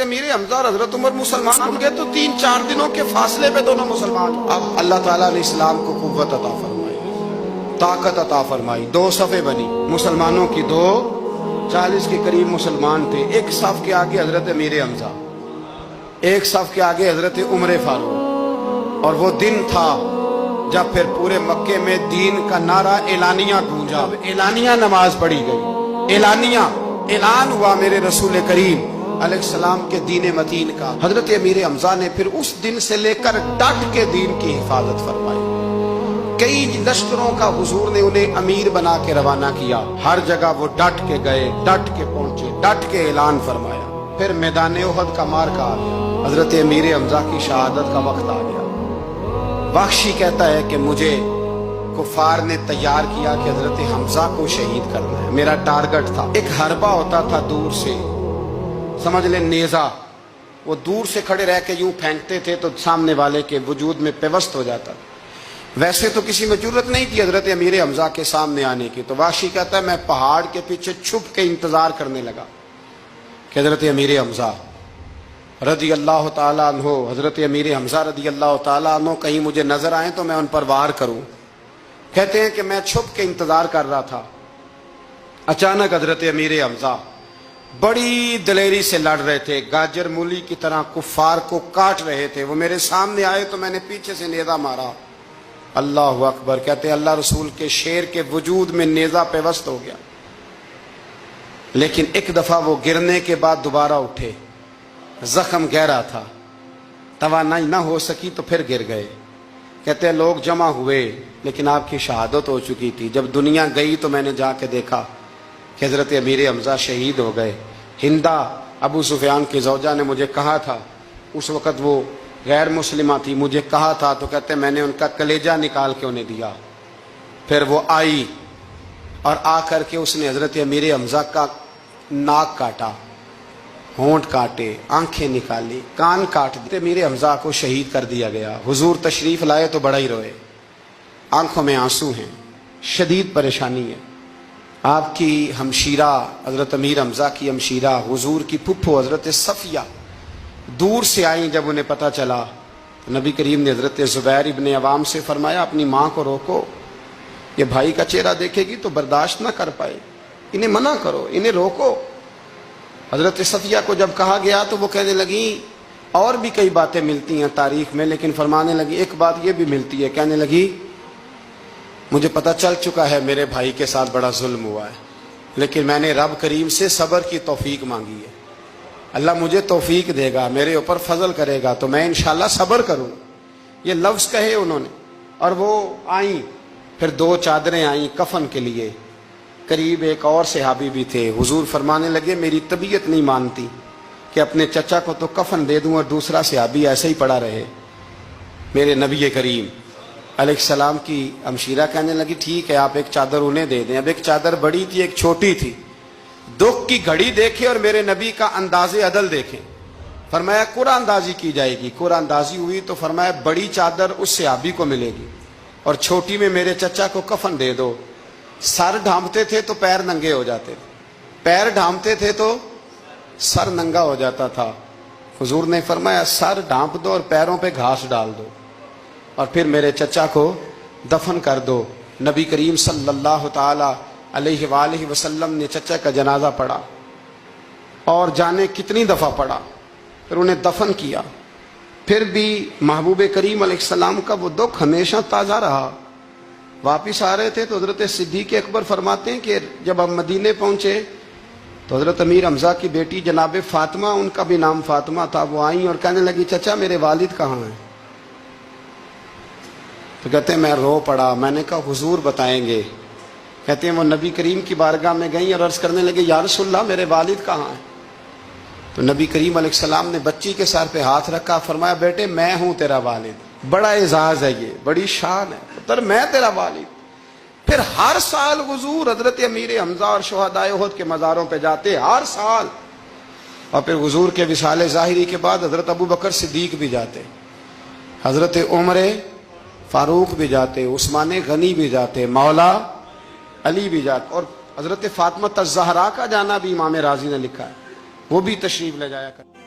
میرے حمزہ اور حضرت عمر مسلمان ہو گئے تو 3-4 دنوں کے فاصلے پہ دونوں مسلمان. اب اللہ تعالیٰ نے اسلام کو قوت عطا فرمائی, طاقت عطا فرمائی, 2 صفیں بنی مسلمانوں کی, 40 کے قریب مسلمان تھے. ایک صف کے آگے حضرت امیر حمزہ, ایک صف کے آگے حضرت عمر فاروق. اور وہ دن تھا جب پھر پورے مکے میں دین کا نعرہ اعلانیہ گونجا. اعلانیہ نماز پڑھی گئی, اعلانیہ اعلان ہوا میرے رسول کریم علیہ السلام کے دین متین کا. حضرت امیر حمزہ نے پھر اس دن سے لے کر ڈٹ کے دین کی حفاظت فرمائی. کئی لشکروں کا حضور نے انہیں امیر بنا کے روانہ کیا. ہر جگہ وہ ڈٹ کے گئے, ڈٹ کے پہنچے, ڈٹ کے اعلان فرمایا. پھر میدان احد کا مارکا آ گیا, حضرت امیر حمزہ کی شہادت کا وقت آ گیا. بخشی کہتا ہے کہ مجھے کفار نے تیار کیا کہ حضرت حمزہ کو شہید کرنا ہے. میرا ٹارگٹ تھا. ایک حربہ ہوتا تھا دور سے, سمجھ لیں نیزہ, وہ دور سے کھڑے رہ کے یوں پھینکتے تھے تو سامنے والے کے وجود میں پیوست ہو جاتا. ویسے تو کسی میں جرت نہیں تھی حضرت امیر حمزہ کے سامنے آنے کی. تو وحشی کہتا ہے میں پہاڑ کے پیچھے چھپ کے انتظار کرنے لگا کہ حضرت امیر حمزہ رضی اللہ تعالیٰ عنہ, حضرت امیر حمزہ رضی اللہ تعالیٰ عنہ کہیں مجھے نظر آئیں تو میں ان پر وار کروں. کہتے ہیں کہ میں چھپ کے انتظار کر رہا تھا. اچانک حضرت امیر حمزہ بڑی دلیری سے لڑ رہے تھے, گاجر مولی کی طرح کفار کو کاٹ رہے تھے. وہ میرے سامنے آئے تو میں نے پیچھے سے نیزہ مارا. اللہ اکبر. کہتے ہیں اللہ رسول کے شیر کے وجود میں نیزہ پیوست ہو گیا, لیکن ایک دفعہ وہ گرنے کے بعد دوبارہ اٹھے. زخم گہرا تھا, توانائی نہ ہو سکی تو پھر گر گئے. کہتے ہیں لوگ جمع ہوئے لیکن آپ کی شہادت ہو چکی تھی. جب دنیا گئی تو میں نے جا کے دیکھا کہ حضرت امیر حمزہ شہید ہو گئے. ہندا ابو سفیان کی زوجہ نے مجھے کہا تھا, اس وقت وہ غیر مسلمہ تھی, مجھے کہا تھا, تو کہتے میں نے ان کا کلیجہ نکال کے انہیں دیا. پھر وہ آئی اور آ کر کے اس نے حضرت امیر حمزہ کا ناک کاٹا, ہونٹ کاٹے, آنکھیں نکالی, کان کاٹ دیے. امیر حمزہ کو شہید کر دیا گیا. حضور تشریف لائے تو بڑا ہی روئے, آنکھوں میں آنسو ہیں, شدید پریشانی ہے. آپ کی ہمشیرہ حضرت امیر حمزہ کی ہمشیرہ حضور کی پھپھو حضرت صفیہ دور سے آئیں. جب انہیں پتہ چلا تو نبی کریم نے حضرت زبیر ابن عوام سے فرمایا اپنی ماں کو روکو, یہ بھائی کا چہرہ دیکھے گی تو برداشت نہ کر پائے, انہیں منع کرو, انہیں روکو. حضرت صفیہ کو جب کہا گیا تو وہ کہنے لگی اور بھی کئی باتیں ملتی ہیں تاریخ میں, لیکن فرمانے لگی ایک بات یہ بھی ملتی ہے. کہنے لگی مجھے پتہ چل چکا ہے میرے بھائی کے ساتھ بڑا ظلم ہوا ہے, لیکن میں نے رب کریم سے صبر کی توفیق مانگی ہے. اللہ مجھے توفیق دے گا, میرے اوپر فضل کرے گا تو میں انشاءاللہ صبر کروں. یہ لفظ کہے انہوں نے, اور وہ آئیں. پھر 2 چادریں آئیں کفن کے لیے. قریب ایک اور صحابی بھی تھے. حضور فرمانے لگے میری طبیعت نہیں مانتی کہ اپنے چچا کو تو کفن دے دوں اور دوسرا صحابی ایسے ہی پڑا رہے. میرے نبی کریم علیہ السلام کی ہمشیرہ کہنے لگی ٹھیک ہے آپ ایک چادر انہیں دے دیں. اب ایک چادر بڑی تھی ایک چھوٹی تھی. دکھ کی گھڑی دیکھے اور میرے نبی کا انداز عدل دیکھیں. فرمایا قرآن اندازی کی جائے گی. قرآن اندازی ہوئی تو فرمایا بڑی چادر اس صحابی کو ملے گی اور چھوٹی میں میرے چچا کو کفن دے دو. سر ڈھانپتے تھے تو پیر ننگے ہو جاتے, پیر ڈھانپتے تھے تو سر ننگا ہو جاتا تھا. حضور نے فرمایا سر ڈھانپ دو اور پیروں پہ گھاس ڈال دو اور پھر میرے چچا کو دفن کر دو. نبی کریم صلی اللہ تعالی علیہ وآلہ وسلم نے چچا کا جنازہ پڑھا اور جانے کتنی دفعہ پڑھا, پھر انہیں دفن کیا. پھر بھی محبوب کریم علیہ السلام کا وہ دکھ ہمیشہ تازہ رہا. واپس آ رہے تھے تو حضرت صدیق اکبر فرماتے ہیں کہ جب ہم مدینے پہنچے تو حضرت امیر حمزہ کی بیٹی جناب فاطمہ, ان کا بھی نام فاطمہ تھا, وہ آئیں اور کہنے لگی چچا میرے والد کہاں ہیں؟ تو کہتے ہیں میں رو پڑا. میں نے کہا حضور بتائیں گے. کہتے ہیں وہ نبی کریم کی بارگاہ میں گئیں اور عرض کرنے لگے یا رسول اللہ میرے والد کہاں ہیں؟ تو نبی کریم علیہ السلام نے بچی کے سر پہ ہاتھ رکھا, فرمایا بیٹے میں ہوں تیرا والد. بڑا اعزاز ہے, یہ بڑی شان ہے پتر, میں تیرا والد. پھر ہر سال حضور حضرت امیر حمزہ اور شہدائے احد کے مزاروں پہ جاتے, ہر سال. اور پھر حضور کے وصال ظاہری کے بعد حضرت ابو بکر صدیق بھی جاتے, حضرت عمر فاروق بھی جاتے, عثمان غنی بھی جاتے, مولا علی بھی جاتے, اور حضرت فاطمہ الزہرا کا جانا بھی امام رازی نے لکھا ہے, وہ بھی تشریف لے جایا کرتے.